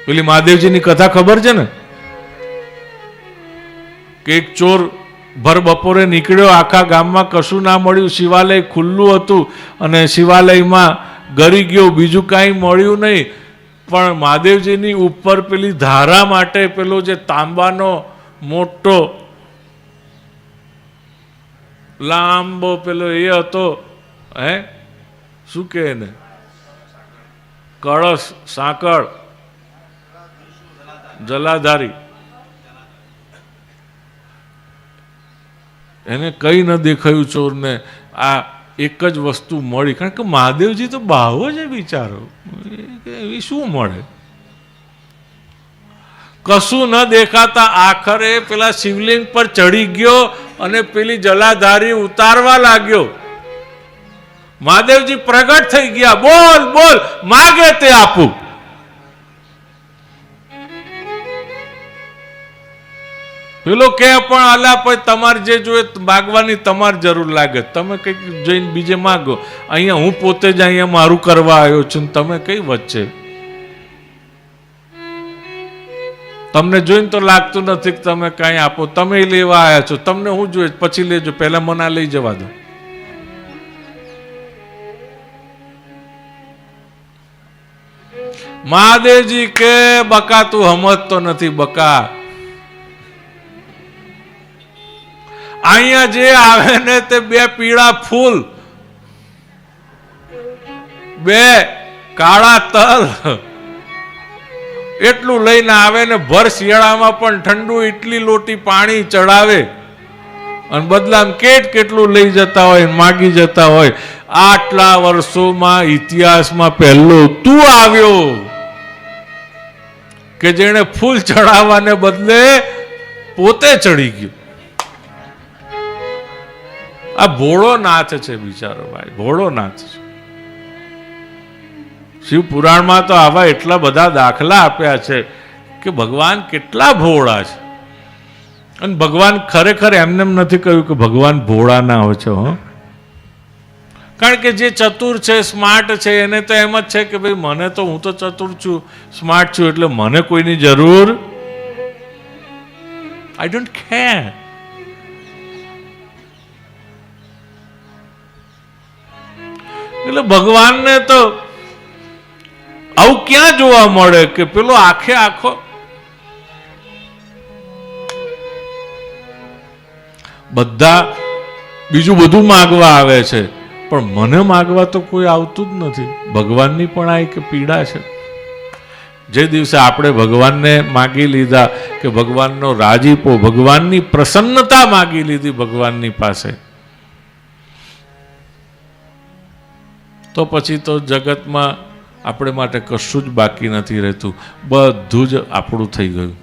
પેલી મહાદેવજીની કથા ખબર છે ને કે એક ચોર ભર બપોરે નીકળ્યો, આખા ગામમાં કશું ના મળ્યું, શિવાલય ખુલ્લું હતું અને શિવાલયમાં ગરી ગયો, બીજું કાંઈ મળ્યું નહીં. પણ મહાદેવજીની ઉપર પેલી ધારા માટે પેલો જે તાંબાનો મોટો લાંબો પેલો એ હતો, હે શું કહે ને, કળશ, સાંકળ, જલાધારી, એને કઈ ન દેખાયું ચોરને. આ એક જ વસ્તુ મળી, કારણ કે મહાદેવજી તો બાવો છે બિચારો, એવી શું મળે? કશું ન દેખાતા આખરે પેલા શિવલિંગ પર ચડી ગયો અને પેલી જલાધારી ઉતારવા લાગ્યો. મહાદેવજી પ્રગટ થઈ ગયા, બોલ બોલ, માગે તે આપું. પેલો કે પણ અલા પછી તમારે જે જોઈએ માગવાની તમારે જરૂર લાગે, તમે કંઈક જઈને બીજે માગો, અહીંયા હું પોતે જ અહીંયા મારું કરવા આવ્યો છું, તમે કઈ વચ્ચે? તમને જોઈને તો લાગતું નથી કે તમે કાંઈ આપો, તમે લેવા આવ્યા છો, તમને હું જોઈએ પછી લેજો, પહેલા મને લઈ જવા દો. મહાદેવજી કે બકા તું સમજતો નથી બકા, અહીંયા જે આવે ને તે બે પીળા ફૂલ, બે કાળા તલ, એટલું લઈને આવે ને ભર શિયાળામાં પણ ઠંડુ ઇટલી લોટી પાણી ચડાવે અને બદલામાં કેટલું લઈ જતા હોય, માગી જતા હોય. આટલા વર્ષોમાં ઇતિહાસમાં પહેલો તું આવ્યો કે જેણે ફૂલ ચડાવવાને બદલે પોતે ચડી ગયો. આ ભોળો નાથ છે બિચારો ભાઈ, ભોળો નાથ છે. શિવ પુરાણમાં તો આવા એટલા બધા દાખલા આપ્યા છે કે ભગવાન કેટલા ભોળા છે. અને ભગવાન ખરેખર એમને એમ નથી કહ્યું કે ભગવાન ભોળા ના હોય છે, કારણ કે જે ચતુર છે, સ્માર્ટ છે, એને તો એમ જ છે કે ભાઈ મને તો, હું તો ચતુર છું, સ્માર્ટ છું, એટલે મને કોઈની જરૂર, આઈ ડોન્ટ કેર. એટલે ભગવાનને તો આવું ક્યાં જોવા મળે કે પેલો આખે આખો બધા બીજું બધું માગવા આવે છે, પણ મને માગવા તો કોઈ આવતું જ નથી. ભગવાનની પણ આ એક પીડા છે. જે દિવસે આપણે ભગવાનને માગી લીધા કે ભગવાનનો રાજીપો, ભગવાનની પ્રસન્નતા માગી લીધી ભગવાનની પાસે, તો પછી તો જગતમાં આપણે માટે કશું જ બાકી નથી રહેતું, બધું જ આપણું થઈ ગયું.